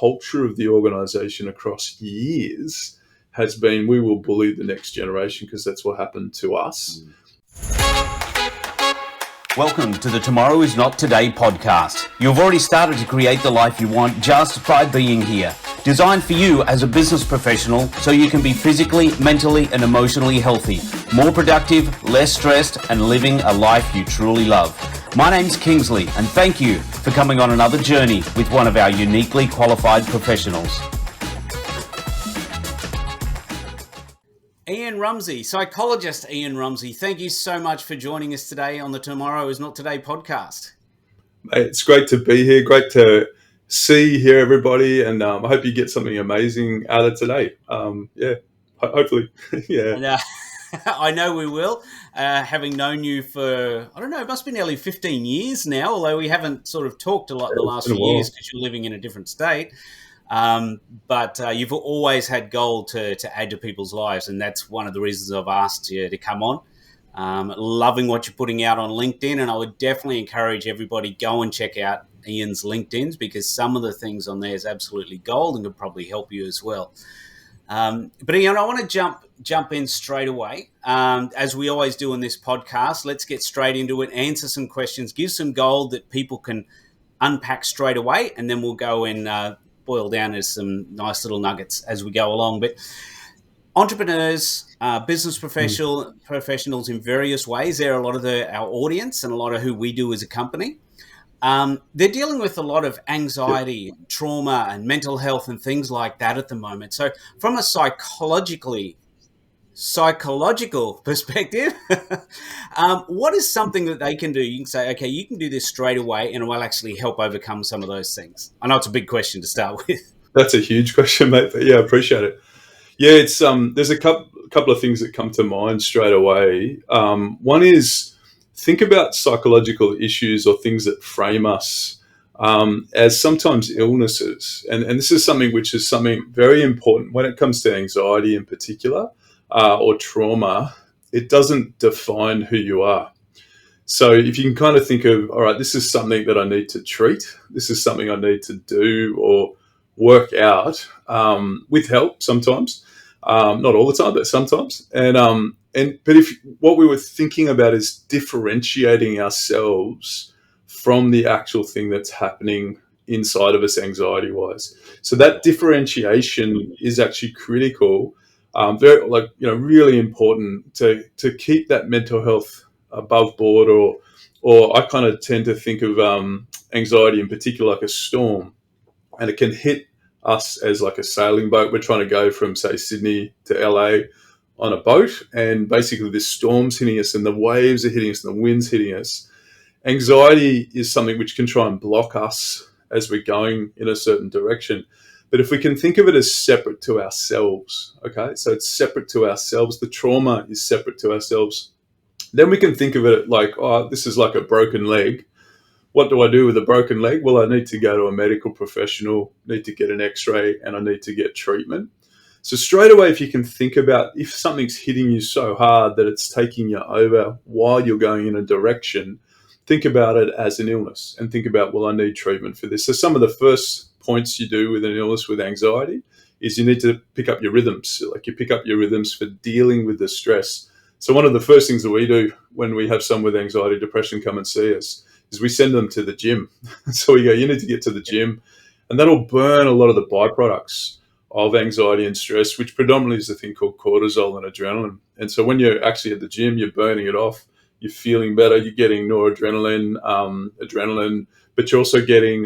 culture of the organization across years has been, we will bully the next generation because that's what happened to us. Welcome to the Tomorrow is Not Today podcast. You've already started to create the life you want just by being here. Designed for you as a business professional so you can be physically, mentally, and emotionally healthy, more productive, less stressed, and living a life you truly love. My name's Kingsley, and thank you for coming on another journey with one of our uniquely qualified professionals. Ian Rumsey, psychologist Ian Rumsey, thank you so much for joining us today on the Tomorrow is Not Today podcast. Mate, it's great to be here. Great to hear everybody, and I hope you get something amazing out of today. Hopefully. Yeah. And, I know we will. Having known you for, I don't know, it must be nearly 15 years now, although we haven't sort of talked a lot the last few years because you're living in a different state. But you've always had gold to add to people's lives, and that's one of the reasons I've asked you to come on. Loving what you're putting out on LinkedIn, and I would definitely encourage everybody go and check out Ian's LinkedIn's because some of the things on there is absolutely gold and could probably help you as well. But Ian, I want to jump in straight away. As we always do in this podcast, let's get straight into it, answer some questions, give some gold that people can unpack straight away, and then we'll go and boil down to some nice little nuggets as we go along. But entrepreneurs, business professionals in various ways, they're a lot of our audience and a lot of who we do as a company. They're dealing with a lot of anxiety, trauma, and mental health and things like that at the moment. So from a psychological perspective, what is something that they can do? You can say, okay, you can do this straight away and it will actually help overcome some of those things. I know it's a big question to start with. That's a huge question, mate. But yeah, I appreciate it. Yeah, it's there's a couple of things that come to mind straight away. One is think about psychological issues or things that frame us as sometimes illnesses. And this is something which is something very important when it comes to anxiety in particular or trauma. It doesn't define who you are. So if you can kind of think of, all right, this is something that I need to treat. This is something I need to do or work out with help sometimes. Not all the time, but sometimes. But if what we were thinking about is differentiating ourselves from the actual thing that's happening inside of us anxiety-wise. So that differentiation is actually critical, really important to keep that mental health above board, or I kind of tend to think of anxiety in particular like a storm, and it can hit us as like a sailing boat. We're trying to go from, say, Sydney to LA on a boat, and basically this storm's hitting us and the waves are hitting us and the wind's hitting us. Anxiety is something which can try and block us as we're going in a certain direction. But if we can think of it as separate to ourselves, okay, so it's separate to ourselves, the trauma is separate to ourselves, then we can think of it like, oh, this is like a broken leg. What do I do with a broken leg? Well, I need to go to a medical professional, need to get an x-ray, and I need to get treatment. So straight away, if you can think about if something's hitting you so hard that it's taking you over while you're going in a direction, think about it as an illness and think about, well, I need treatment for this. So some of the first points you do with an illness with anxiety is you need to pick up your rhythms. Like you pick up your rhythms for dealing with the stress. So one of the first things that we do when we have someone with anxiety, depression come and see us is we send them to the gym. So we go, you need to get to the gym, and that'll burn a lot of the byproducts of anxiety and stress, which predominantly is a thing called cortisol and adrenaline. And so when you're actually at the gym, you're burning it off, you're feeling better, you're getting noradrenaline, adrenaline, but you're also getting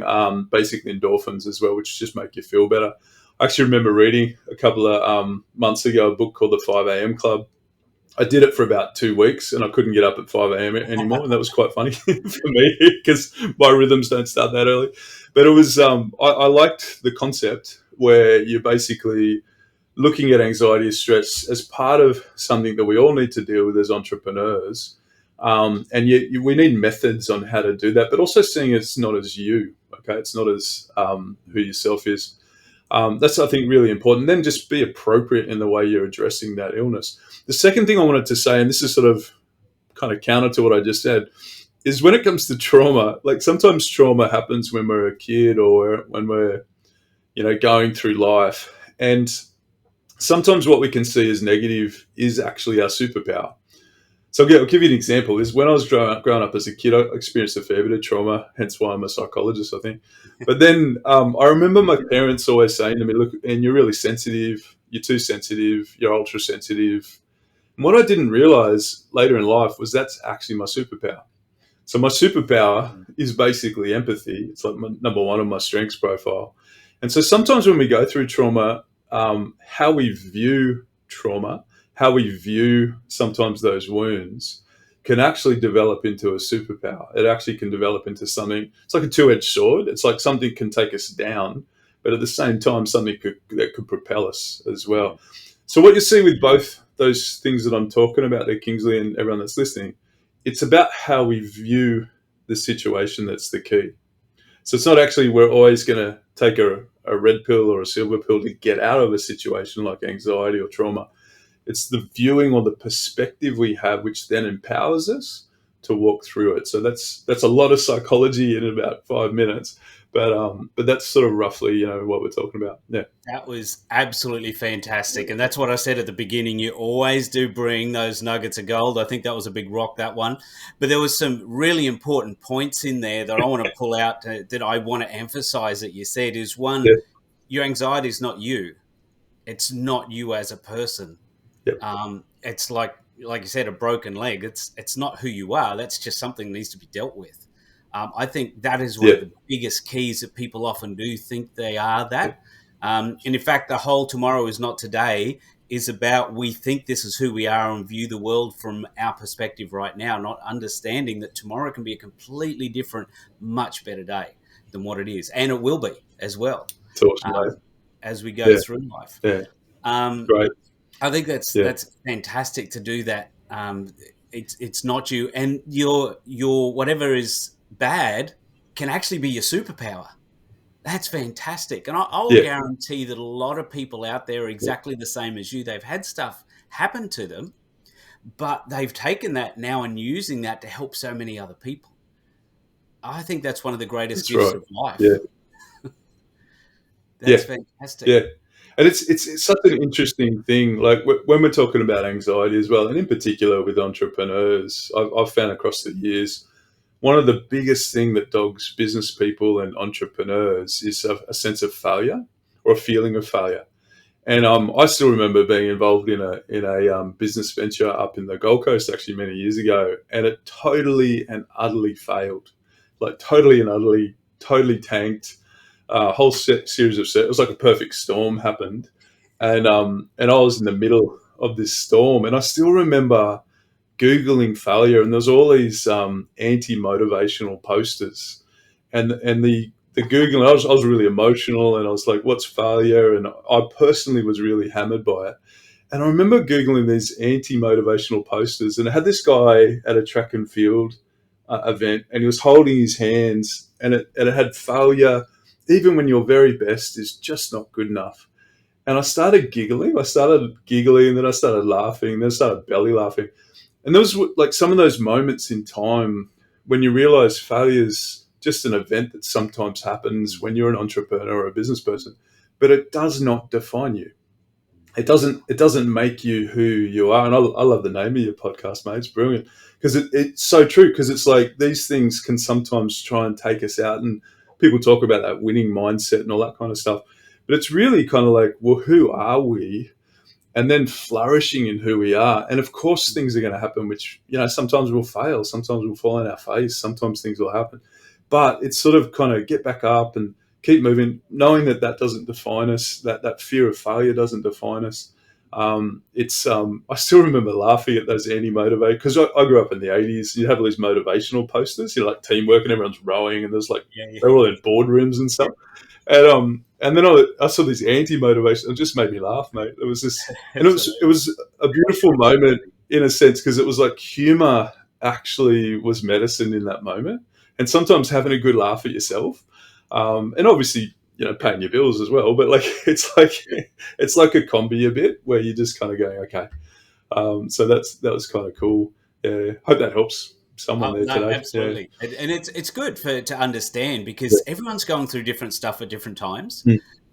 basically endorphins as well, which just make you feel better. I actually remember reading a couple of months ago a book called The 5 a.m. Club. I did it for about 2 weeks and I couldn't get up at 5 a.m. anymore. And that was quite funny for me because my rhythms don't start that early. But it was, I liked the concept where you're basically looking at anxiety and stress as part of something that we all need to deal with as entrepreneurs. And we need methods on how to do that, but also seeing it's not as you, okay? It's not as who yourself is. That's, I think, really important. Then just be appropriate in the way you're addressing that illness. The second thing I wanted to say, and this is sort of kind of counter to what I just said, is when it comes to trauma, like sometimes trauma happens when we're a kid or when we're going through life. And sometimes what we can see as negative is actually our superpower. So I'll give you an example. Is when I was growing up as a kid, I experienced a fair bit of trauma, hence why I'm a psychologist, I think. But then I remember my parents always saying to me, look, and you're really sensitive, you're too sensitive, you're ultra sensitive. And what I didn't realize later in life was that's actually my superpower. So my superpower is basically empathy. It's like my number one on my strengths profile. And so sometimes when we go through trauma, how we view trauma, how we view sometimes those wounds can actually develop into a superpower. It actually can develop into something. It's like a two-edged sword. It's like something can take us down, but at the same time, something that could propel us as well. So what you see with both those things that I'm talking about there, Kingsley, and everyone that's listening, it's about how we view the situation that's the key. So it's not actually we're always going to take a red pill or a silver pill to get out of a situation like anxiety or trauma. It's the viewing or the perspective we have, which then empowers us to walk through it. So that's a lot of psychology in about 5 minutes, but that's sort of roughly what we're talking about. Yeah, that was absolutely fantastic, and that's what I said at the beginning. You always do bring those nuggets of gold. I think that was a big rock, that one. But there was some really important points in there that I want to pull out that I want to emphasize. That you said is one, your anxiety is not you. It's not you as a person. Yep. It's like you said, a broken leg. It's not who you are. That's just something that needs to be dealt with. I think that is one of the biggest keys that people often do think they are that. And in fact, the whole tomorrow is not today is about we think this is who we are and view the world from our perspective right now, not understanding that tomorrow can be a completely different, much better day than what it is. And it will be as well as we go through life. Yeah. Great. I think that's fantastic to do that. It's not you, and your whatever is bad can actually be your superpower. That's fantastic, and I'll guarantee that a lot of people out there are exactly the same as you. They've had stuff happen to them, but they've taken that now and using that to help so many other people. I think that's one of the greatest gifts of life. Yeah. That's fantastic. Yeah. And it's such an interesting thing. Like when we're talking about anxiety as well, and in particular with entrepreneurs, I've found across the years, one of the biggest thing that dogs business people and entrepreneurs is a sense of failure or a feeling of failure. And I still remember being involved in a business venture up in the Gold Coast actually many years ago, and it totally and utterly failed, like totally and utterly, totally tanked. Whole series of it was like a perfect storm happened, and I was in the middle of this storm, and I still remember Googling failure, and there's all these anti-motivational posters, and the Googling, I was really emotional, and I was like, what's failure? And I personally was really hammered by it. And I remember Googling these anti-motivational posters, and it had this guy at a track and field event, and he was holding his hands, and it had failure, even when your very best, is just not good enough. And I started giggling, and then I started laughing, then I started belly laughing. And there was like some of those moments in time when you realize failure is just an event that sometimes happens when you're an entrepreneur or a business person, but it does not define you. It doesn't make you who you are. And I love the name of your podcast, mate. It's brilliant because it's so true, because it's like these things can sometimes try and take us out, and people talk about that winning mindset and all that kind of stuff. But it's really kind of like, well, who are we? And then flourishing in who we are. And of course, things are going to happen, which, sometimes we'll fail. Sometimes we'll fall on our face. Sometimes things will happen. But it's sort of kind of get back up and keep moving, knowing that doesn't define us, that fear of failure doesn't define us. I still remember laughing at those anti-motivate, because I grew up in the 80s. You have all these motivational posters, like teamwork, and everyone's rowing, and there's like they're all in boardrooms and stuff. And then I saw these anti-motivation. It just made me laugh, mate. It was just, and it was a beautiful moment in a sense, because it was like humor actually was medicine in that moment, and sometimes having a good laugh at yourself, and obviously, paying your bills as well. But like it's like a combi a bit where you're just kind of going, okay. So that was kind of cool. Yeah, hope that helps someone there today. Absolutely. Yeah. And it's good to understand, because everyone's going through different stuff at different times.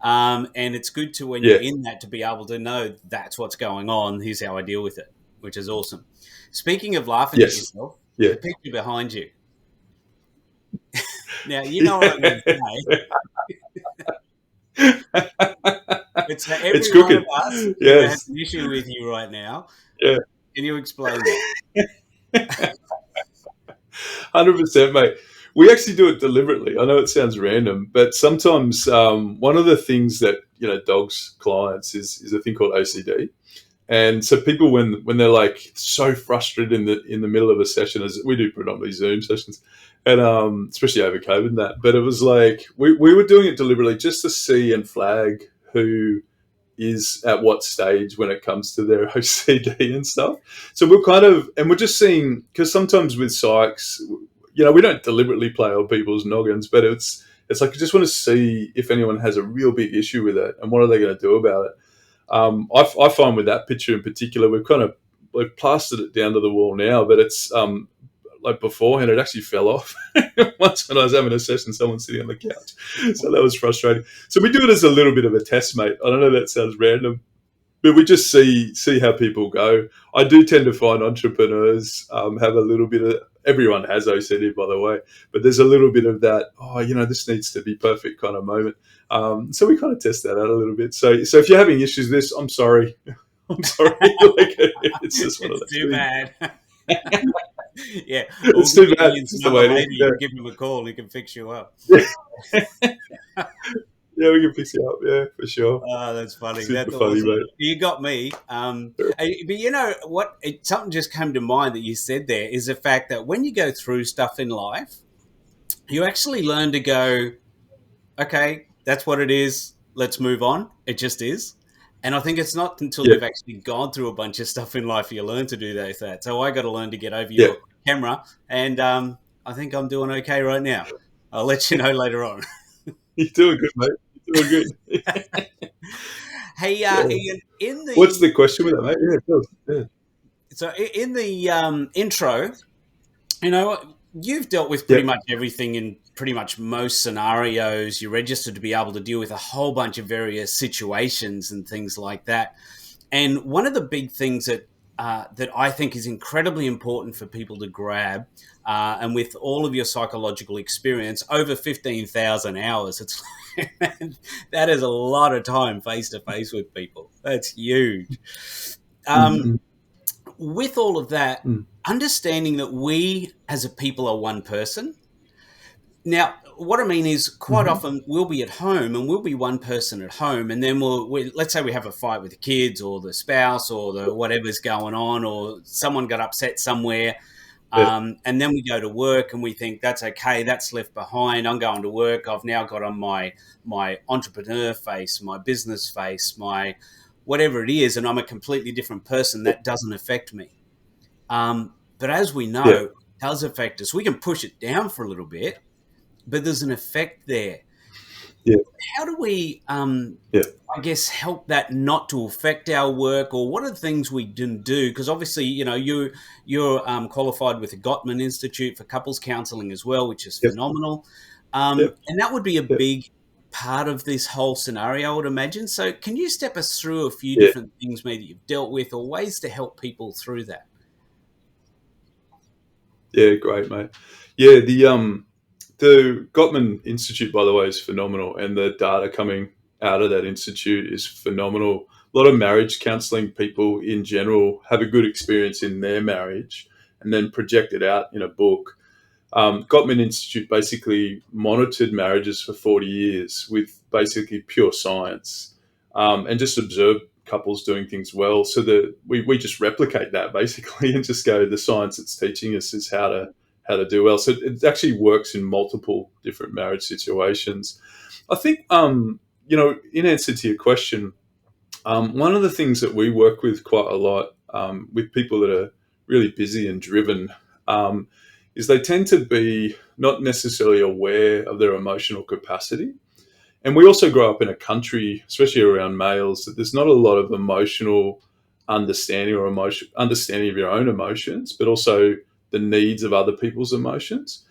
And it's good to, when you're in that, to be able to know that's what's going on. Here's how I deal with it, which is awesome. Speaking of laughing at yourself, the picture behind you. Now, you know what I'm going to say. It's every one of us who has an issue with you right now. Yeah. Can you explain that? 100%, mate. We actually do it deliberately. I know it sounds random, but sometimes one of the things that dogs clients is a thing called OCD. And so people, when they're like so frustrated in the middle of a session, as we do predominantly Zoom sessions, and especially over COVID and that, but it was like we were doing it deliberately just to see and flag who is at what stage when it comes to their OCD and stuff. So we're just seeing, because sometimes with psychs, we don't deliberately play on people's noggins, but it's like I just want to see if anyone has a real big issue with it and what are they going to do about it. I find with that picture in particular, we've plastered it down to the wall now, but it's like beforehand, it actually fell off. Once when I was having a session, someone sitting on the couch. So that was frustrating. So we do it as a little bit of a test, mate. I don't know, that sounds random, but we just see how people go. I do tend to find entrepreneurs have a little bit of, everyone has OCD, by the way, but there's a little bit of that, this needs to be perfect kind of moment. So we kind of test that out a little bit. So if you're having issues with this, I'm sorry. I'm sorry. It's just one of those too bad. Yeah, it's too bad. It's the way it is. You can give him a call. He can fix you up. Yeah, we can fix it up. Yeah, for sure. Oh, that's funny. Super that's funny, awesome. mate. You got me. But you know what? Something just came to mind that you said there is the fact that when you go through stuff in life, you actually learn to go, okay, that's what it is. Let's move on. It just is. And I think it's not until you've actually gone through a bunch of stuff in life you learn to do that. So I got to learn to get over your camera, and I think I'm doing okay right now. I'll let you know later on. You're doing good, mate. You're doing good. Hey, Ian, what's the question with that, mate? Yeah. So in the intro, you've dealt with pretty much everything in pretty much most scenarios. You're registered to be able to deal with a whole bunch of various situations and things like that. And one of the big things that I think is incredibly important for people to grab, and with all of your psychological experience, over 15,000 hours, it's that is a lot of time face to face with people. That's huge. With all of that, understanding that we as a people are one person. Now, what I mean is quite often we'll be at home and we'll be one person at home, and then let's say we have a fight with the kids or the spouse or the whatever's going on, or someone got upset somewhere. And then we go to work and we think that's okay, that's left behind. I'm going to work. I've now got on my entrepreneur face, my business face, my whatever it is, and I'm a completely different person. That doesn't affect me. But as we know, it does affect us. We can push it down for a little bit, but there's an effect there. Yeah. How do we, I guess, help that not to affect our work, or what are the things we can do? Because obviously, you're qualified with the Gottman Institute for couples counselling as well, which is phenomenal. And that would be a big part of this whole scenario, I would imagine. So can you step us through a few different things maybe you've dealt with, or ways to help people through that? Yeah, great, mate. Yeah, the Gottman Institute, by the way, is phenomenal, and the data coming out of that institute is phenomenal. A lot of marriage counselling people in general have a good experience in their marriage and then project it out in a book. Gottman Institute basically monitored marriages for 40 years with basically pure science, and just observed couples doing things well. So that we just replicate that basically and just go, the science it's teaching us is how to do well. So it actually works in multiple different marriage situations. I think, in answer to your question, one of the things that we work with quite a lot with people that are really busy and driven is they tend to be not necessarily aware of their emotional capacity. And we also grow up in a country, especially around males, that there's not a lot of emotional understanding or understanding of your own emotions, but also the needs of other people's emotions.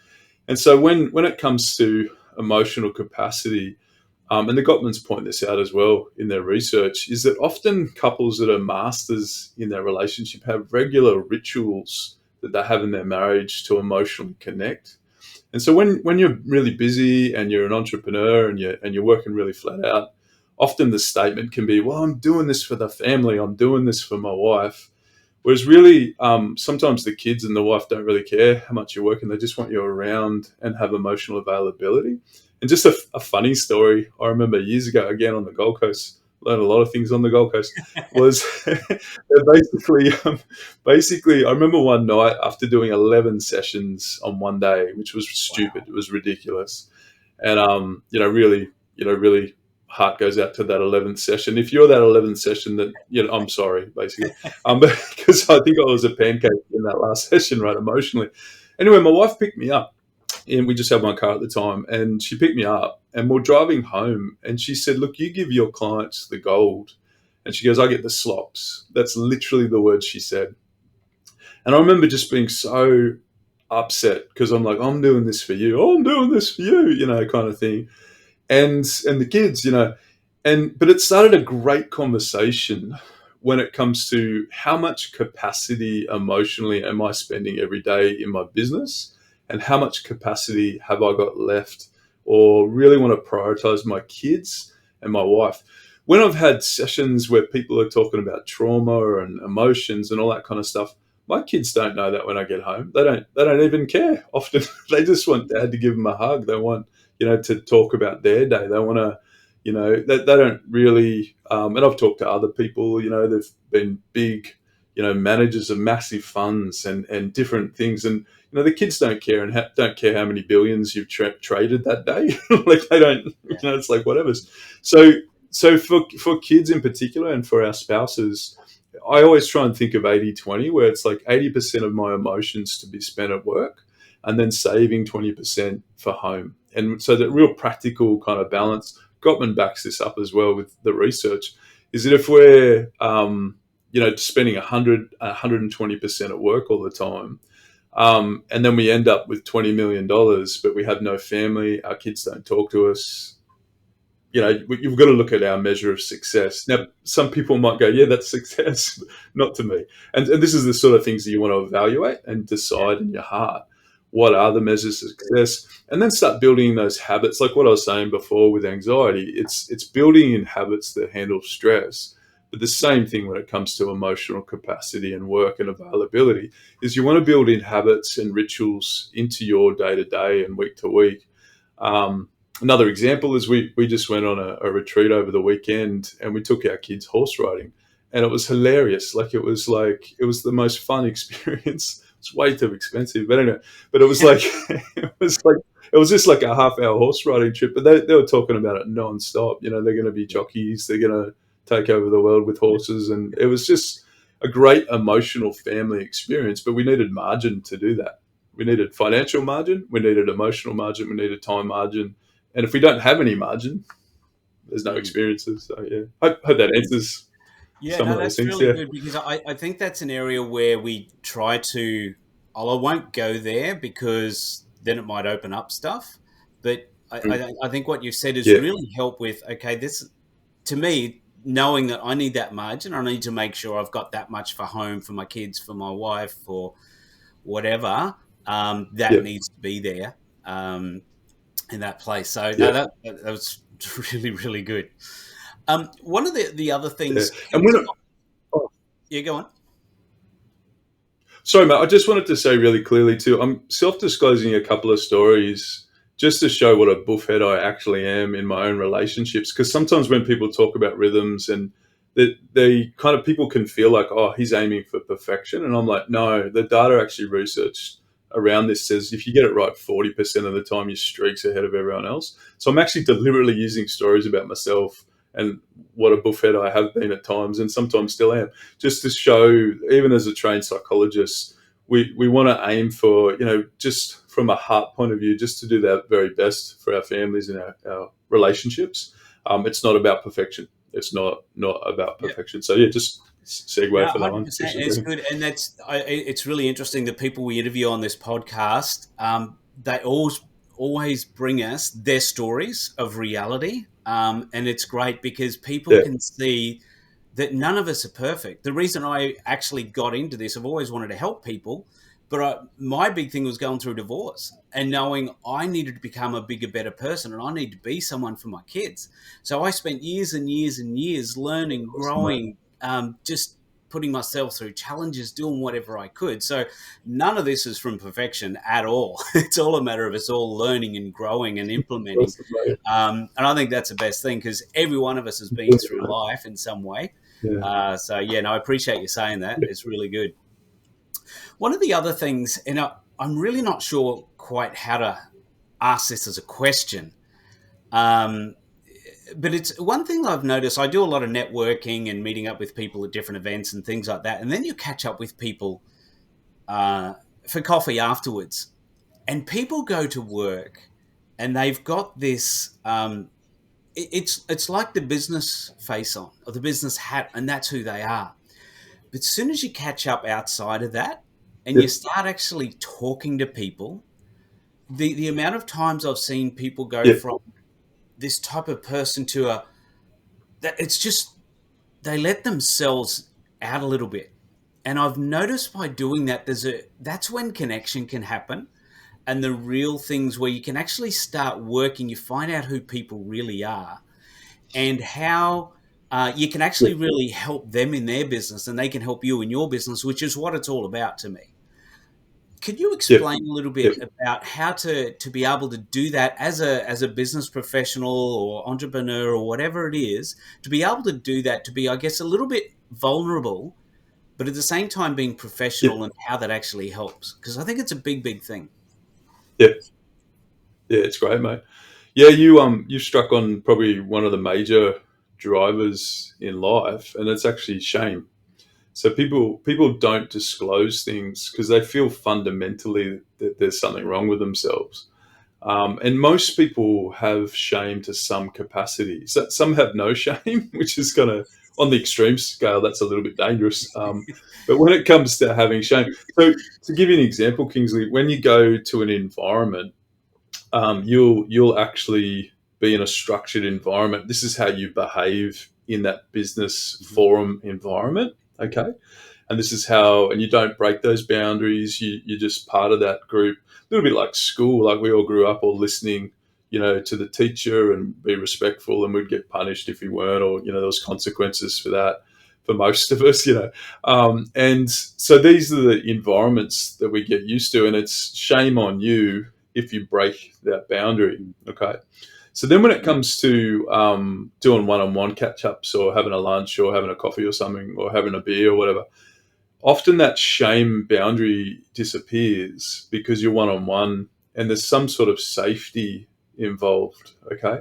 And so when it comes to emotional capacity, and the Gottmans point this out as well in their research, is that often couples that are masters in their relationship have regular rituals that they have in their marriage to emotionally connect. And so when you're really busy and you're an entrepreneur and you're working really flat out, often the statement can be, well, I'm doing this for the family, I'm doing this for my wife. Whereas really, sometimes the kids and the wife don't really care how much you're working. They just want you around and have emotional availability. And just a funny story, I remember years ago, again on the Gold Coast, learned a lot of things on the Gold Coast, was basically, I remember one night after doing 11 sessions on one day, which was stupid. Wow. It was ridiculous. And, really heart goes out to that 11th session. If you're that 11th session, that I'm sorry, basically, because I think I was a pancake in that last session, right, emotionally. Anyway, my wife picked me up, and we just had one car at the time, and she picked me up, and we're driving home, and she said, "Look, you give your clients the gold," and she goes, "I get the slops." That's literally the words she said, and I remember just being so upset because I'm like, "I'm doing this for you. Oh, I'm doing this for you," kind of thing. And the kids, but it started a great conversation when it comes to how much capacity emotionally am I spending every day in my business, and how much capacity have I got left, or really want to prioritize my kids and my wife. When I've had sessions where people are talking about trauma and emotions and all that kind of stuff, my kids don't know that when I get home. They don't even care. Often they just want dad to give them a hug. They want to talk about their day. They want to, they don't really, and I've talked to other people, they've been big, managers of massive funds and different things. And, the kids don't care and don't care how many billions you've traded that day. Like they don't, it's like whatever. So for kids in particular and for our spouses, I always try and think of 80-20, where it's like 80% of my emotions to be spent at work and then saving 20% for home. And so that real practical kind of balance, Gottman backs this up as well with the research, is that if we're, spending 120% at work all the time, and then we end up with $20 million, but we have no family, our kids don't talk to us, you've got to look at our measure of success. Now, some people might go, yeah, that's success. Not to me. And this is the sort of things that you want to evaluate and decide in your heart. What are the measures of success? And then start building those habits. Like what I was saying before with anxiety, it's building in habits that handle stress. But the same thing when it comes to emotional capacity and work and availability is you want to build in habits and rituals into your day-to-day and week-to-week. Another example is we just went on a retreat over the weekend, and we took our kids horse riding, and it was hilarious. It was the most fun experience. It's way too expensive, but anyway, it was it was just like a half-hour horse riding trip, but they were talking about it non-stop. They're going to be jockeys. They're going to take over the world with horses. And it was just a great emotional family experience, but we needed margin to do that. We needed financial margin. We needed emotional margin. We needed time margin. And if we don't have any margin, there's no experiences. So, yeah, I hope that answers some of those things. That's really good, because I think that's an area where we try to, I won't go there because then it might open up stuff. But I think what you said is really help with, okay, this, to me, knowing that I need that margin, I need to make sure I've got that much for home, for my kids, for my wife, for whatever, that needs to be there. In that place. So that was really, really good. One of the other things... And go on. Sorry, Matt, I just wanted to say really clearly too, I'm self-disclosing a couple of stories just to show what a buffhead I actually am in my own relationships. Because sometimes when people talk about rhythms and they kind of, people can feel like, oh, he's aiming for perfection. And I'm like, no, the data actually researched around this says if you get it right 40% of the time, you're streaks ahead of everyone else. So I'm actually deliberately using stories about myself and what a buffhead I have been at times, and sometimes still am, just to show, even as a trained psychologist, we want to aim for, just from a heart point of view, just to do that very best for our families and our relationships. It's not about perfection. It's not about perfection. So just segue for that one. It's good, and it's really interesting. The people we interview on this podcast, they always bring us their stories of reality, And it's great because people Yeah. can see that none of us are perfect. The reason I actually got into this, I've always wanted to help people, but my big thing was going through divorce and knowing I needed to become a bigger, better person, and I need to be someone for my kids. So I spent years and years and years learning, Awesome, mate. growing, just putting myself through challenges, doing whatever I could. So none of this is from perfection at all. It's all a matter of us all learning and growing and implementing. Awesome, mate. And I think that's the best thing because every one of us has been Brilliant, through mate. life in some way. Yeah. So yeah, no, I appreciate you saying that. Yeah. It's really good. One of the other things, and I'm really not sure quite how to ask this as a question, um, but it's one thing that I've noticed. I do a lot of networking and meeting up with people at different events and things like that, and then you catch up with people uh, for coffee afterwards, and people go to work and they've got this. It's like the business face on or the business hat, and that's who they are. But as soon as you catch up outside of that and you Yeah. start actually talking to people, the amount of times I've seen people go Yeah. from this type of person to a that it's just they let themselves out a little bit. And I've noticed by doing that that's when connection can happen and the real things where you can actually start working, you find out who people really are and how you can Yeah. actually really help them in their business and they can help you in your business, which is what it's all about to me. Could you Yeah. explain a little Yeah. bit about how to be able to do that as a business professional or entrepreneur or whatever it is, to be able to do that, to be, I guess, a little bit vulnerable, but at the same time being Yeah. professional and how that actually helps? Because I think it's a big, big thing. Yeah. Yeah. It's great, mate. Yeah, you struck on probably one of the major drivers in life, and it's actually shame. So people don't disclose things because they feel fundamentally that there's something wrong with themselves. And most people have shame to some capacity. So some have no shame, which is kind of on the extreme scale. That's a little bit dangerous. But when it comes to having shame, so to give you an example, Kingsley, when you go to an environment, you'll actually be in a structured environment. This is how you behave in that business Mhm. forum environment. Okay, and this is how, and you don't break those boundaries. You're just part of that group. A little bit like school, like we all grew up all listening, to the teacher and be respectful, and we'd get punished if we weren't, or there was consequences for that for most of us. And so these are the environments that we get used to, and it's shame on you if you break that boundary. Okay. So then when it comes to doing one-on-one catch-ups or having a lunch or having a coffee or something or having a beer or whatever, often that shame boundary disappears because you're one-on-one and there's some sort of safety involved. Okay.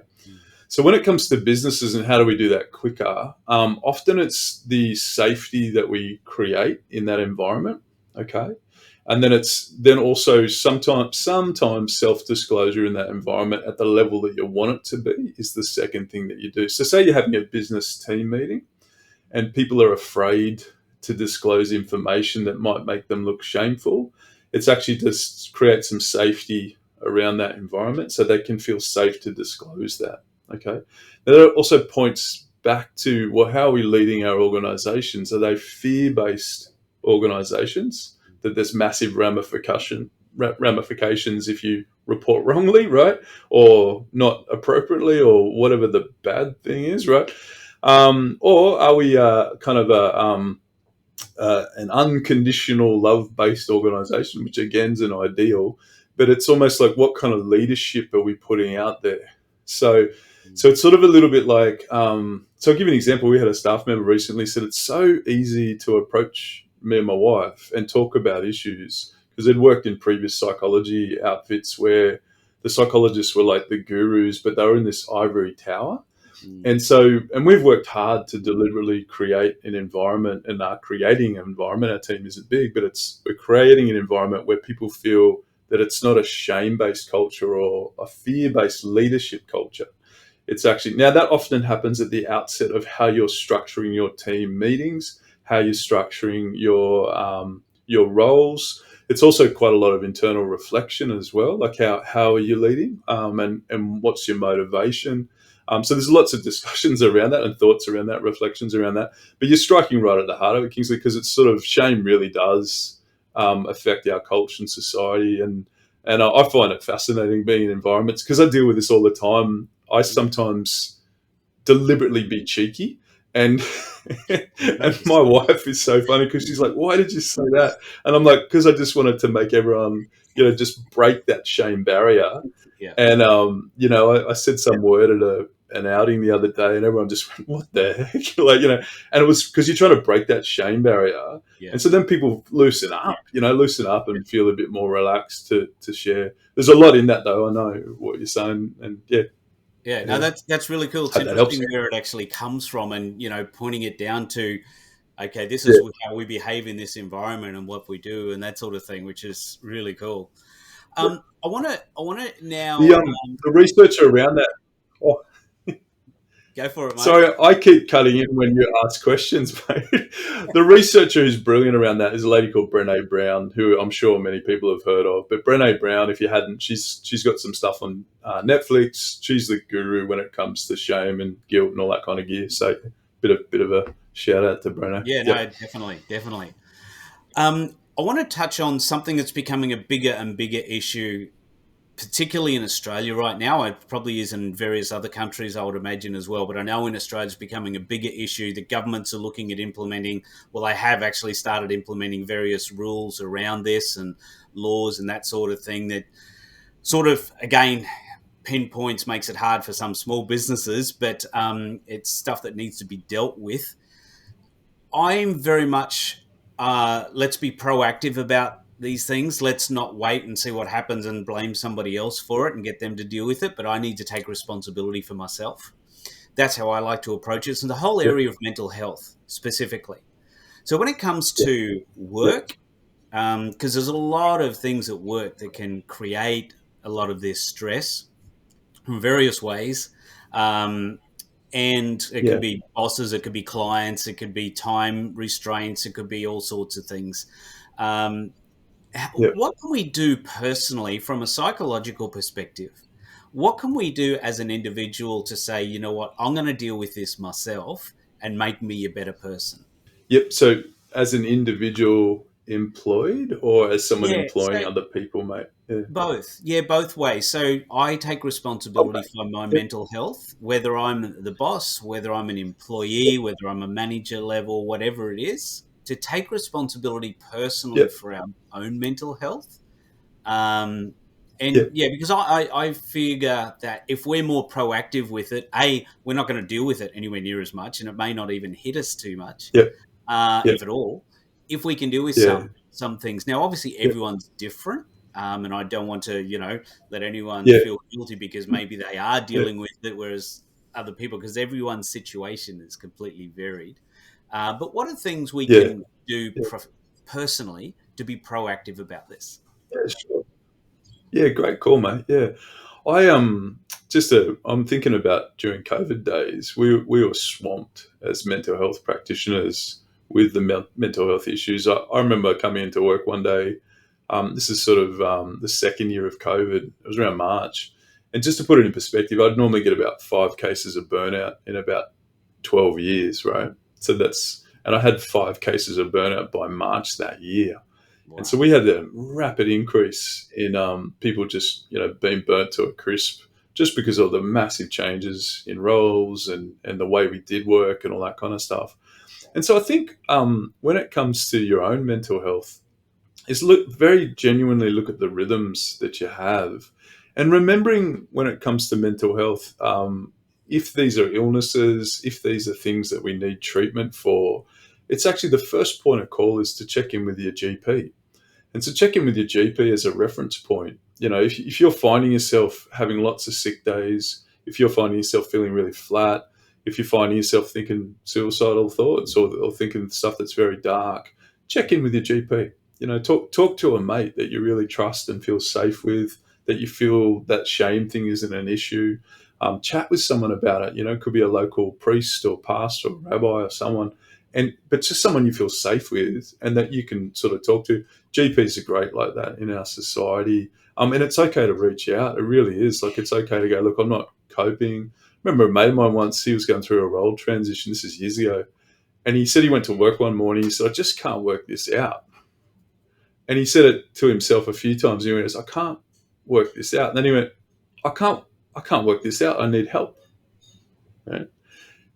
So when it comes to businesses and how do we do that quicker, often it's the safety that we create in that environment. Okay. And then it's then also sometimes self-disclosure in that environment at the level that you want it to be is the second thing that you do. So say you're having a business team meeting and people are afraid to disclose information that might make them look shameful. It's actually just create some safety around that environment so they can feel safe to disclose that. Okay. That also points back to, well, how are we leading our organizations? Are they fear-based organizations that there's massive ramifications if you report wrongly, right? Or not appropriately, or whatever the bad thing is, right? Or are we kind of an unconditional love-based organization, which again is an ideal, but it's almost like what kind of leadership are we putting out there? So it's sort of a little bit like, so I'll give you an example. We had a staff member recently said it's so easy to approach me and my wife and talk about issues because they'd worked in previous psychology outfits where the psychologists were like the gurus, but they were in this ivory tower. Mm. And we've worked hard to deliberately create an environment and are creating an environment. Our team isn't big, but we're creating an environment where people feel that it's not a shame-based culture or a fear-based leadership culture. It's actually, now that often happens at the outset of how you're structuring your team meetings, how you're structuring your roles. It's also quite a lot of internal reflection as well, like how are you leading, and what's your motivation. So there's lots of discussions around that and thoughts around that, reflections around that. But you're striking right at the heart of it, Kingsley, because it's sort of shame really does affect our culture and society. And I find it fascinating being in environments because I deal with this all the time. I sometimes deliberately be cheeky. And and my wife is so funny because she's like, "Why did you say that?" And I'm like, "Because I just wanted to make everyone, just break that shame barrier." Yeah. And I said some word at an outing the other day, and everyone just went, "What the heck?" And it was because you're trying to break that shame barrier, Yeah. and so then people loosen up and feel a bit more relaxed to share. There's a lot in that, though. I know what you're saying, and Yeah, no, that's really cool. It's hope that helps. interesting where it actually comes from, and pointing it down to, okay, this Yeah. is how we behave in this environment and what we do and that sort of thing, which is really cool. I want to The now the researcher around that. Oh, go for it, mate. sorry, I keep cutting in when you ask questions, mate. The researcher who's brilliant around that is a lady called Brené Brown, who I'm sure many people have heard of. But Brené Brown, if you hadn't, she's got some stuff on Netflix. She's the guru when it comes to shame and guilt and all that kind of gear. So, bit of a shout out to Brené. Yeah, no, Yep. definitely. I want to touch on something that's becoming a bigger and bigger issue, particularly in Australia right now. It probably is in various other countries, I would imagine, as well. But I know in Australia it's becoming a bigger issue. The governments are looking at implementing, well, they have actually started implementing various rules around this and laws and that sort of thing that sort of, again, pinpoints, makes it hard for some small businesses, but it's stuff that needs to be dealt with. I'm very much, let's be proactive about these things. Let's not wait and see what happens and blame somebody else for it and get them to deal with it. But I need to take responsibility for myself. That's how I like to approach it. And the whole Yep. area of mental health specifically. So when it comes Yep. to Yep. work, because there's a lot of things at work that can create a lot of this stress in various ways. And it could Yeah. be bosses, it could be clients, it could be time restraints, it could be all sorts of things. Um, Yep. what can we do personally from a psychological perspective? What can we do as an individual to say, you know what, I'm going to deal with this myself and make me a better person? Yep. So, as an individual employed or as someone Yeah, employing so other people, mate? Yeah. both. Yeah, both ways. So I take responsibility Okay. for my Yep. mental health, whether I'm the boss, whether I'm an employee, whether I'm a manager level, whatever it is, to take responsibility personally Yep. for our own mental health. Um, and Yep. yeah, because I figure that if we're more proactive with it, we're not going to deal with it anywhere near as much, and it may not even hit us too much, Yep. Yep. if at all. If we can deal with Yeah. some things. Now, obviously, Yep. everyone's different, and I don't want to let anyone Yeah. feel guilty because maybe they are Yeah. dealing with it, whereas other people, because everyone's situation is completely varied. But what are things we Yeah. can do Yeah. personally to be proactive about this? Yeah. Sure. Yeah. Great call, mate. Yeah. I I'm thinking about during COVID days, we were swamped as mental health practitioners with the mental health issues. I remember coming into work one day. This is sort of the second year of COVID. It was around March, and just to put it in perspective, I'd normally get about 5 cases of burnout in about 12 years, right? So and I had 5 cases of burnout by March that year. And so Wow. we had a rapid increase in people just being burnt to a crisp just because of the massive changes in roles and the way we did work and all that kind of stuff. And so I think when it comes to your own mental health, is very genuinely look at the rhythms that you have, and remembering when it comes to mental health, if these are illnesses, if these are things that we need treatment for, it's actually the first point of call is to check in with your GP. And so check in with your GP as a reference point. If you're finding yourself having lots of sick days, if you're finding yourself feeling really flat, if you're finding yourself thinking suicidal thoughts or thinking stuff that's very dark, check in with your GP. Talk to a mate that you really trust and feel safe with, that you feel that shame thing isn't an issue. Chat with someone about it. It could be a local priest or pastor or rabbi or someone, but just someone you feel safe with and that you can sort of talk to. GPs are great like that in our society. And it's okay to reach out. It really is. Like, it's okay to go, look, I'm not coping. remember a mate of mine once, he was going through a role transition. This is years ago. And he said he went to work one morning. He said, I just can't work this out. And he said it to himself a few times. He went, I can't work this out. And then he went, I can't work this out. I need help. Right?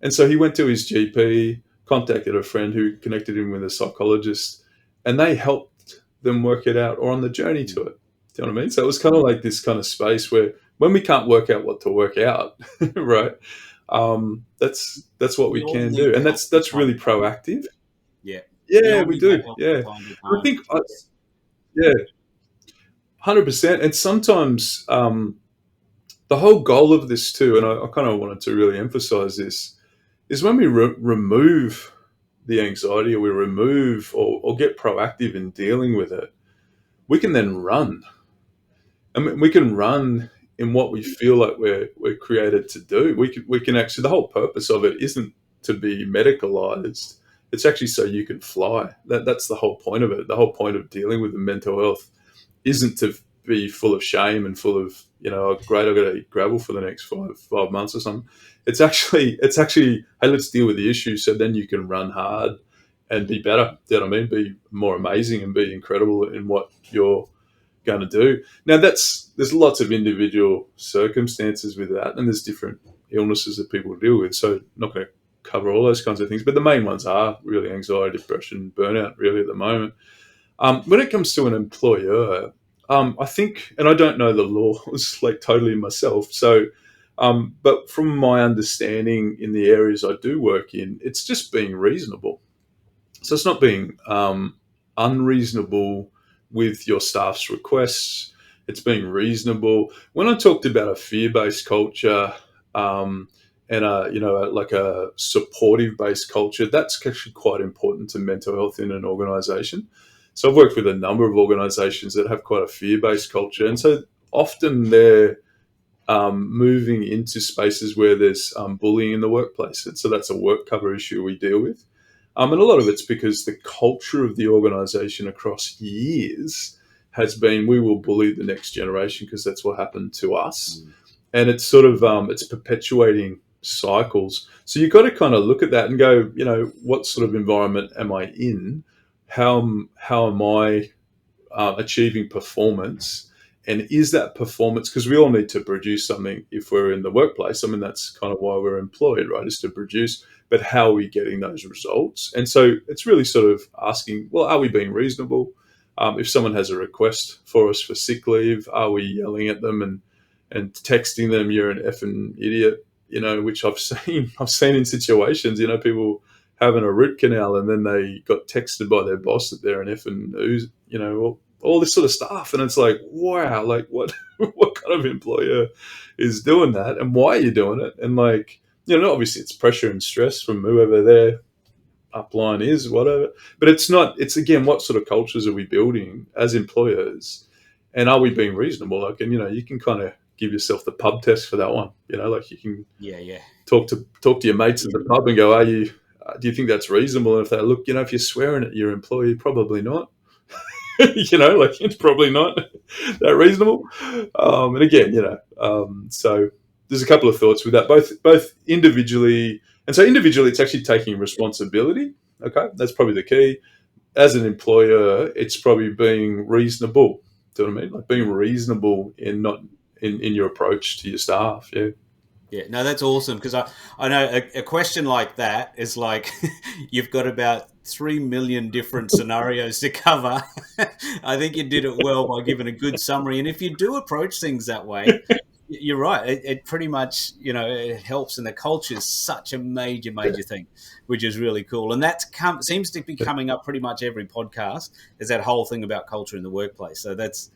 And so he went to his GP, contacted a friend who connected him with a psychologist, and they helped them work it out or on the journey to it. Do you know what I mean? So it was kind of like this kind of space where when we can't work out what to work out, right? That's what we can do, and that's really proactive. Yeah, Yeah, we do. Yeah, I think, yeah, 100%. And sometimes the whole goal of this too, and I kind of wanted to really emphasize this, is when we remove the anxiety, or we remove or get proactive in dealing with it, we can then run. I mean, we can run in what we feel like we're created to do. We can actually, the whole purpose of it isn't to be medicalized. It's actually so you can fly. That's the whole point of it. The whole point of dealing with the mental health isn't to be full of shame and full of, oh, great, I've got to eat gravel for the next five months or something. It's actually, hey, let's deal with the issue so then you can run hard and be better. Do you know what I mean? Be more amazing and be incredible in what you're going to do. Now, there's lots of individual circumstances with that, and there's different illnesses that people deal with. So I'm not going to cover all those kinds of things, but the main ones are really anxiety, depression, burnout, really at the moment. When it comes to an employer, I think, and I don't know the laws like totally myself, so but from my understanding in the areas I do work in, it's just being reasonable. So it's not being unreasonable with your staff's requests. It's being reasonable. When I talked about a fear-based culture and like a supportive-based culture, that's actually quite important to mental health in an organisation. So I've worked with a number of organisations that have quite a fear-based culture, and so often they're moving into spaces where there's bullying in the workplace, and so that's a work cover issue we deal with. And a lot of it's because the culture of the organisation across years has been, we will bully the next generation because that's what happened to us. And it's sort of, it's perpetuating cycles. So you've got to kind of look at that and go, what sort of environment am I in? How am I achieving performance? And is that performance, because we all need to produce something if we're in the workplace. I mean, that's kind of why we're employed, right, is to produce. But how are we getting those results? And so it's really sort of asking, well, are we being reasonable? If someone has a request for us for sick leave, are we yelling at them and texting them, you're an effing idiot, which I've seen in situations, people having a root canal and then they got texted by their boss that they're an effing, all this sort of stuff. And it's like, wow, like what kind of employer is doing that, and why are you doing it? And like, obviously it's pressure and stress from whoever their upline is, whatever. But it's not, it's again, what sort of cultures are we building as employers? And are we being reasonable? Like, and, you can kind of give yourself the pub test for that one, like you can talk to your mates at the pub and go, do you think that's reasonable? And if they look, if you're swearing at your employee, probably not. Like it's probably not that reasonable. And again, so there's a couple of thoughts with that, both individually. And so individually, it's actually taking responsibility. Okay, that's probably the key. As an employer, it's probably being reasonable. Do you know what I mean? Like being reasonable in your approach to your staff. Yeah. Yeah, no, that's awesome, because I know a question like that is like you've got about 3 million different scenarios to cover. I think you did it well by giving a good summary. And if you do approach things that way, you're right. It pretty much, it helps. And the culture is such a major thing, which is really cool. And that seems to be coming up pretty much every podcast, is that whole thing about culture in the workplace. So that's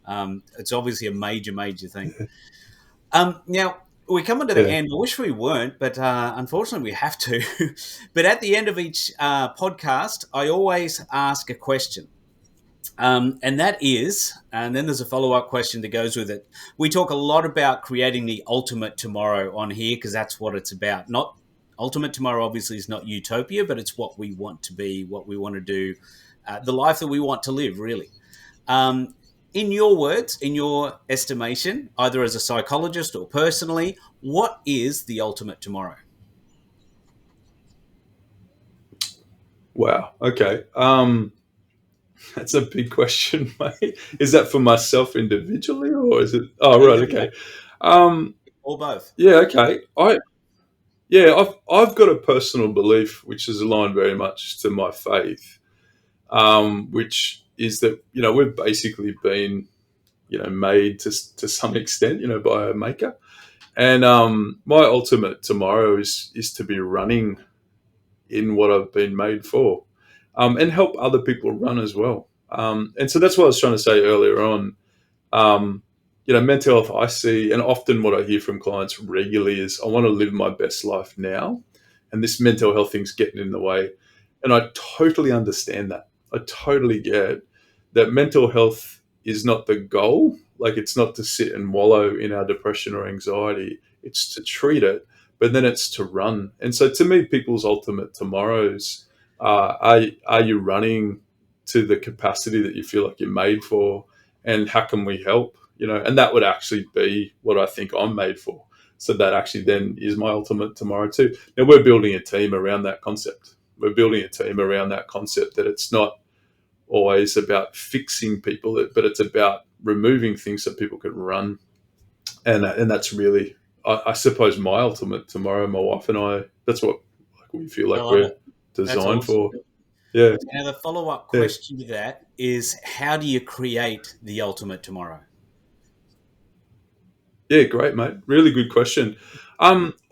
it's obviously a major thing. Now, we're coming to the end. I wish we weren't, but unfortunately we have to. But at the end of each podcast, I always ask a question. And that is, and then there's a follow-up question that goes with it. We talk a lot about creating the ultimate tomorrow on here, because that's what it's about. Not ultimate tomorrow, obviously, is not utopia, but it's what we want to be, what we want to do, the life that we want to live, really. in your words, in your estimation, either as a psychologist or personally, what is the ultimate tomorrow? Wow. Okay. That's a big question, mate. Is that for myself individually, or is it? Oh, right. Either Okay. Um, or both. yeah. Okay. I've got a personal belief which is aligned very much to my faith, which is that we've basically been made to some extent by a maker, and my ultimate tomorrow is to be running in what I've been made for, and help other people run as well. And so that's what I was trying to say earlier on. Um, mental health I see, and often what I hear from clients regularly is, I want to live my best life now, and this mental health thing's getting in the way. And I totally understand that. I totally get that mental health is not the goal. Like, it's not to sit and wallow in our depression or anxiety. It's to treat it, but then it's to run. And so, to me, people's ultimate tomorrows are you running to the capacity that you feel like you're made for, and how can we help? And that would actually be what I think I'm made for. So that actually then is my ultimate tomorrow too. Now, we're building a team around that concept. We're building a team around that concept, that it's not always about fixing people, but it's about removing things so people can run. And that's really, I suppose, my ultimate tomorrow. My wife and I, that's what, like, we feel I like love we're it. That's designed awesome. for. Yeah. Now, the follow-up Yeah. question to that is, how do you create the ultimate tomorrow? Yeah, great, mate. Really good question. I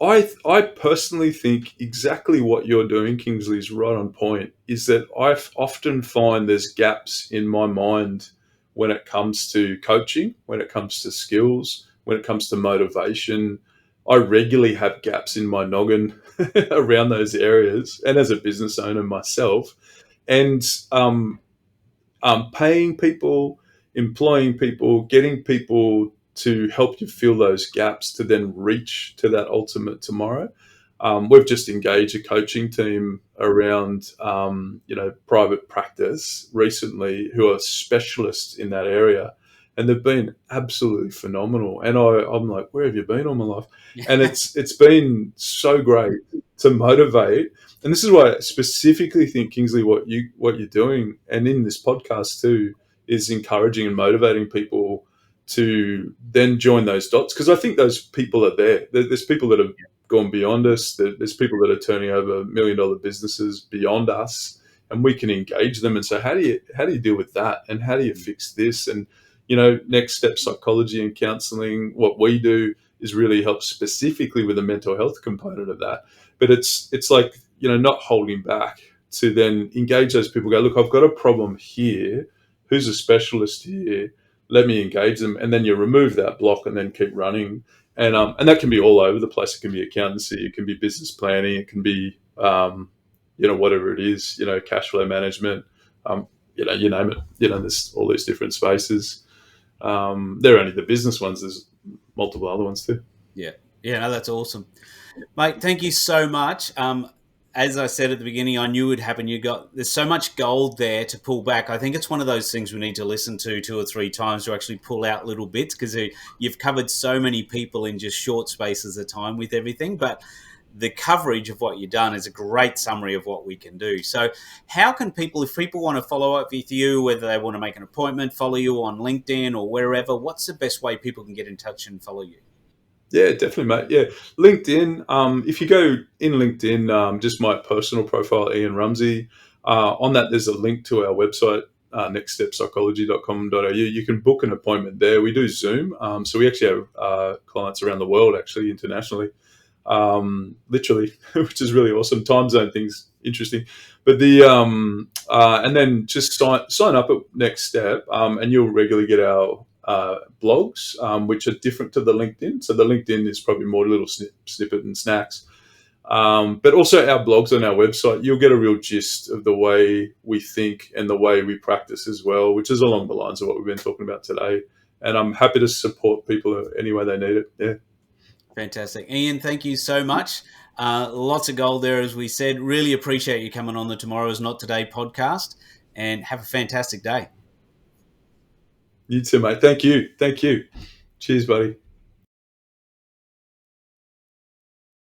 personally think exactly what you're doing, Kingsley, is right on point. Is that I often find there's gaps in my mind when it comes to coaching, when it comes to skills, when it comes to motivation. I regularly have gaps in my noggin around those areas, and as a business owner myself, and paying people, employing people, getting people to help you fill those gaps to then reach to that ultimate tomorrow. We've just engaged a coaching team around, private practice recently, who are specialists in that area, and they've been absolutely phenomenal. And I'm like, where have you been all my life? And it's been so great to motivate. And this is why I specifically think, Kingsley, what you're doing, and in this podcast too, is encouraging and motivating people to then join those dots, because I think those people are there. There's people that have gone beyond us. There's people that are turning over $1 million businesses beyond us, and we can engage them and say, how do you deal with that, and how do you fix this? And next step psychology and counseling, what we do is really help specifically with the mental health component of that. But it's like, not holding back to then engage those people. Go, look, I've got a problem here. Who's a specialist here? Let me engage them, and then you remove that block and then keep running. And that can be all over the place. It can be accountancy, it can be business planning, it can be whatever it is, cash flow management, you name it. There's all these different spaces. They're only the business ones. There's multiple other ones too. Yeah. No, that's awesome. Mate, thank you so much. As I said at the beginning, I knew it would happen. There's so much gold there to pull back. I think it's one of those things we need to listen to 2 or 3 times to actually pull out little bits, because you've covered so many people in just short spaces of time with everything. But the coverage of what you've done is a great summary of what we can do. So how can people, if people want to follow up with you, whether they want to make an appointment, follow you on LinkedIn or wherever, what's the best way people can get in touch and follow you? Yeah, definitely, mate. Yeah, LinkedIn. If you go in LinkedIn, just my personal profile, Ian Rumsey. On that, there's a link to our website, nextsteppsychology.com.au. You can book an appointment there. We do Zoom, so we actually have clients around the world, actually internationally, literally, which is really awesome. Time zone things interesting, but and then just sign up at Next Step, and you'll regularly get our blogs, which are different to the LinkedIn. So the LinkedIn is probably more little snippet and snacks. But also our blogs on our website, you'll get a real gist of the way we think and the way we practice as well, which is along the lines of what we've been talking about today. And I'm happy to support people any way they need it. Yeah. Fantastic. Ian, thank you so much. Lots of gold there, as we said. Really appreciate you coming on the Tomorrow Is Not Today podcast, and have a fantastic day. You too, mate. Thank you. Cheers, buddy.